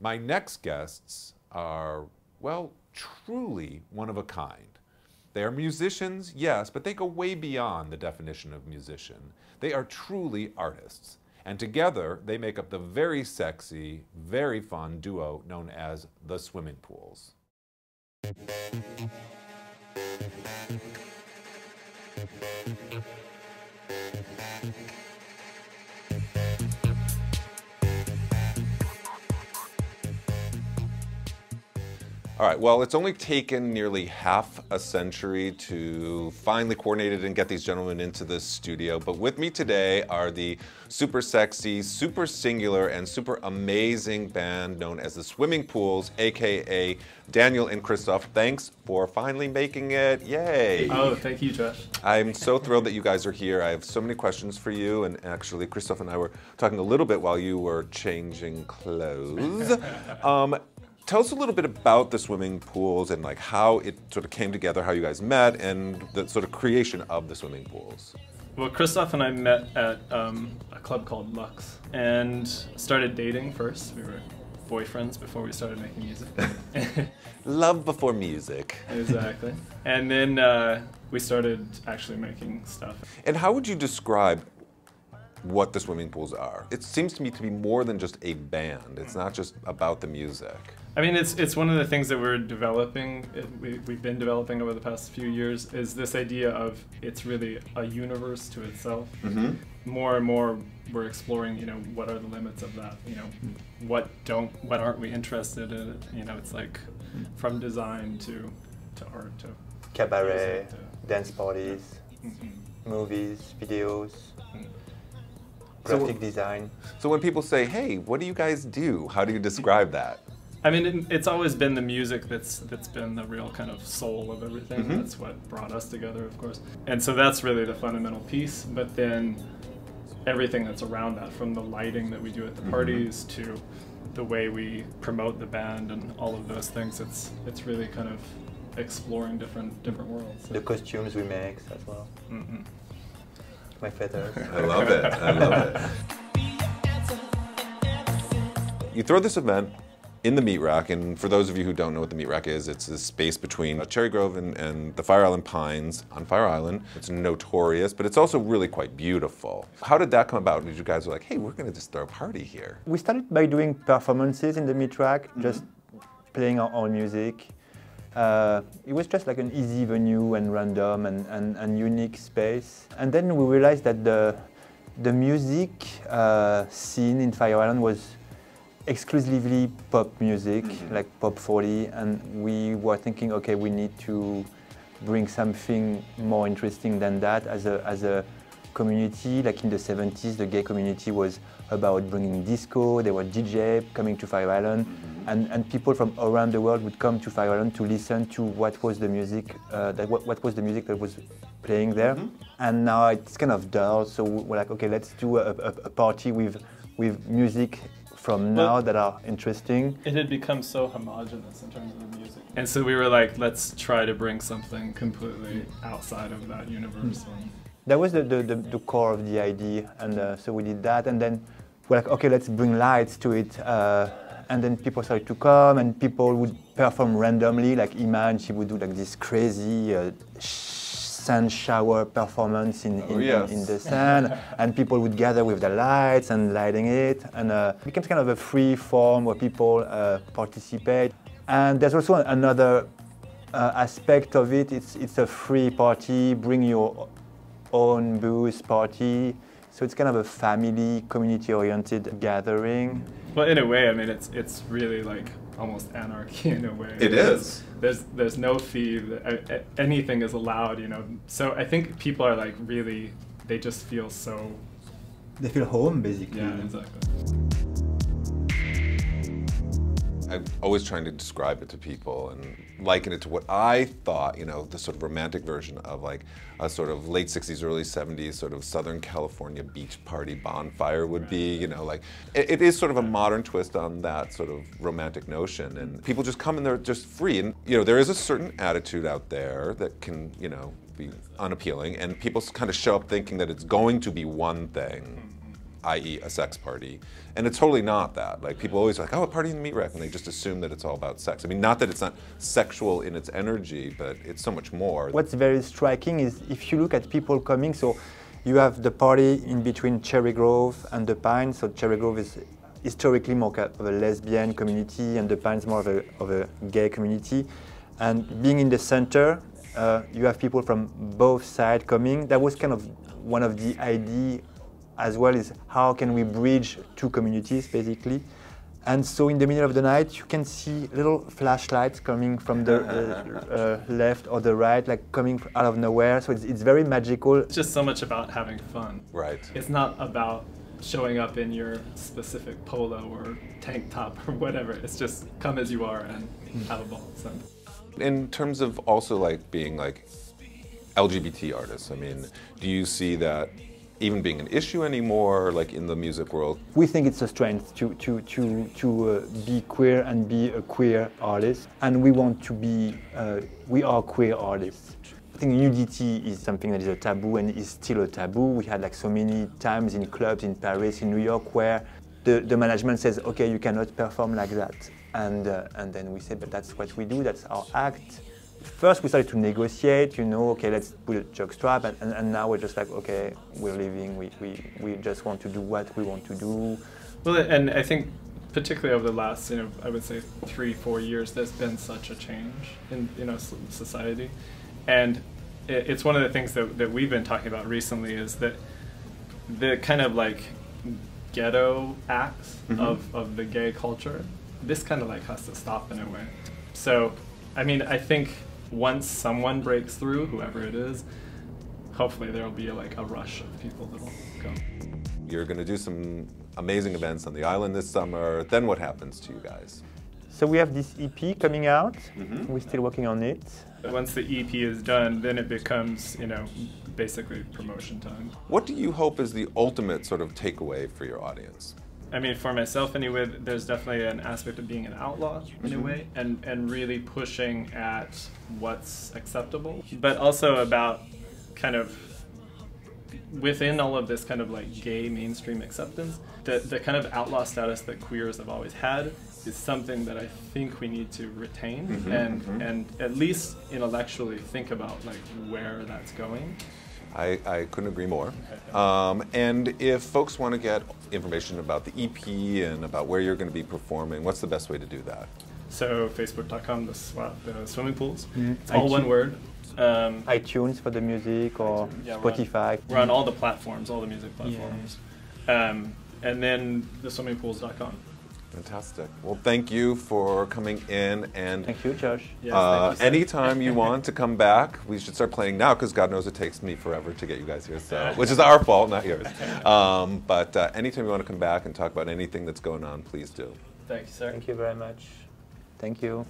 My next guests are, well, truly one of a kind. They are musicians, yes, but they go way beyond the definition of musician. They are truly artists. And together, they make up the very sexy, very fun duo known as TheSwimmingPools. All right, well, it's only taken nearly half a century to finally coordinate it and get these gentlemen into the studio. But with me today are the super sexy, super singular, and super amazing band known as TheSwimmingPools, AKA Daniel and Christoph. Thanks for finally making it. Yay. Oh, thank you, Josh. I'm so thrilled that you guys are here. I have so many questions for you. And actually, Christoph and I were talking a little bit while you were changing clothes. Tell us a little bit about TheSwimmingPools and like how it sort of came together, how you guys met, and the sort of creation of TheSwimmingPools. Well, Christoph and I met at a club called Lux and started dating first. We were boyfriends before we started making music. Love before music. Exactly. And then we started actually making stuff. And how would you describe what TheSwimmingPools are? It seems to me to be more than just a band. It's not just about the music. I mean, it's one of the things that we're developing, we've been developing over the past few years, is this idea of it's really a universe to itself. Mm-hmm. More and more we're exploring, you know, what are the limits of that, you know, what aren't we interested in, you know, it's like from design to art to cabaret, music, dance parties, movies, videos, graphic design. So when people say, hey, what do you guys do? How do you describe that? I mean, it's always been the music that's been the real kind of soul of everything. Mm-hmm. That's what brought us together, of course. And so that's really the fundamental piece. But then everything that's around that, from the lighting that we do at the parties to the way we promote the band and all of those things, it's really kind of exploring different worlds. The costumes we make as well. Mm-hmm. My feathers. I love it. I love it. You throw this event in the Meat Rack, and for those of you who don't know what the Meat Rack is, it's this space between Cherry Grove and the Fire Island Pines on Fire Island. It's notorious, but it's also really quite beautiful. How did that come about? Did you guys were like, hey, we're going to just throw a party here? We started by doing performances in the Meat Rack, just playing our own music. It was just like an easy venue and random and unique space. And then we realized that the music scene in Fire Island was exclusively pop music, like pop 40, and we were thinking, okay, we need to bring something more interesting than that as a community. Like in the 70s, the gay community was about bringing disco. There were DJ coming to Fire Island, and people from around the world would come to Fire Island to listen to what was the music what was the music that was playing there. And now it's kind of dull, so we're like, okay, let's do a party with music from now that are interesting. It had become so homogenous in terms of the music. And so we were like, let's try to bring something completely outside of that universe. That was the core of the idea, and so we did that, and then we're like, okay, let's bring lights to it, and then people started to come, and people would perform randomly, like Iman, she would do like this crazy sand shower performance in the sand, and people would gather with the lights and lighting it, and it becomes kind of a free form where people participate. And there's also another aspect of it. It's a free party, bring your own booze party, so it's kind of a family, community-oriented gathering. Well, in a way, I mean, it's really like almost anarchy in a way. It is. There's no fee. Anything is allowed, you know. So I think people are like really, they just feel so. They feel home, basically. Yeah, exactly. I'm always trying to describe it to people and liken it to what I thought, you know, the sort of romantic version of like a sort of late 60s, early 70s sort of Southern California beach party bonfire would be, you know, like it is sort of a modern twist on that sort of romantic notion, and people just come and they're just free, and you know, there is a certain attitude out there that can, you know, be unappealing, and people kind of show up thinking that it's going to be one thing. i.e. a sex party. And it's totally not that. Like, people always are like, oh, a party in the meat rack, and they just assume that it's all about sex. I mean, not that it's not sexual in its energy, but it's so much more. What's very striking is if you look at people coming, so you have the party in between Cherry Grove and the Pines. So Cherry Grove is historically more of a lesbian community, and the Pines more of a gay community. And being in the center, you have people from both sides coming. That was kind of one of the ideas as well, is how can we bridge two communities, basically. And so in the middle of the night, you can see little flashlights coming from the left or the right, like coming out of nowhere. So it's very magical. It's just so much about having fun. Right. It's not about showing up in your specific polo or tank top or whatever. It's just come as you are and have a ball. So. In terms of also like being like LGBT artists, I mean, do you see that even being an issue anymore, like in the music world? We think it's a strength to be queer and be a queer artist, and we want to be, we are queer artists. I think nudity is something that is a taboo and is still a taboo. We had like so many times in clubs in Paris, in New York, where the management says, okay, you cannot perform like that. And then we say, but that's what we do, that's our act. First we started to negotiate, you know, okay, let's put a jockstrap, and now we're just like, okay, we're leaving, we just want to do what we want to do. Well, and I think particularly over the last, I would say 3-4 years, there's been such a change in, society. And it's one of the things that we've been talking about recently, is that the kind of like ghetto acts of the gay culture, this kind of like has to stop in a way. So, I mean, I think once someone breaks through, whoever it is, hopefully there'll be like a rush of people that'll go. You're going to do some amazing events on the island this summer. Then what happens to you guys? So we have this EP coming out. We're still working on it. Once the EP is done, then it becomes, basically promotion time. What do you hope is the ultimate sort of takeaway for your audience? I mean, for myself anyway, there's definitely an aspect of being an outlaw in a way, and really pushing at what's acceptable, but also about kind of within all of this kind of like gay mainstream acceptance, the kind of outlaw status that queers have always had is something that I think we need to retain and at least intellectually think about like where that's going. I couldn't agree more. And if folks want to get information about the EP and about where you're going to be performing, what's the best way to do that? So facebook.com, the swimming pools. It's all one word. iTunes for the music, or Spotify. We're on all the platforms, all the music platforms. And then TheSwimmingPools.com. Fantastic. Well, thank you for coming in, and thank you, Josh. Yes, thank you, anytime you want to come back, we should start playing now, because God knows it takes me forever to get you guys here, so, which is our fault, not yours. But anytime you want to come back and talk about anything that's going on, please do. Thank you, sir. Thank you very much. Thank you.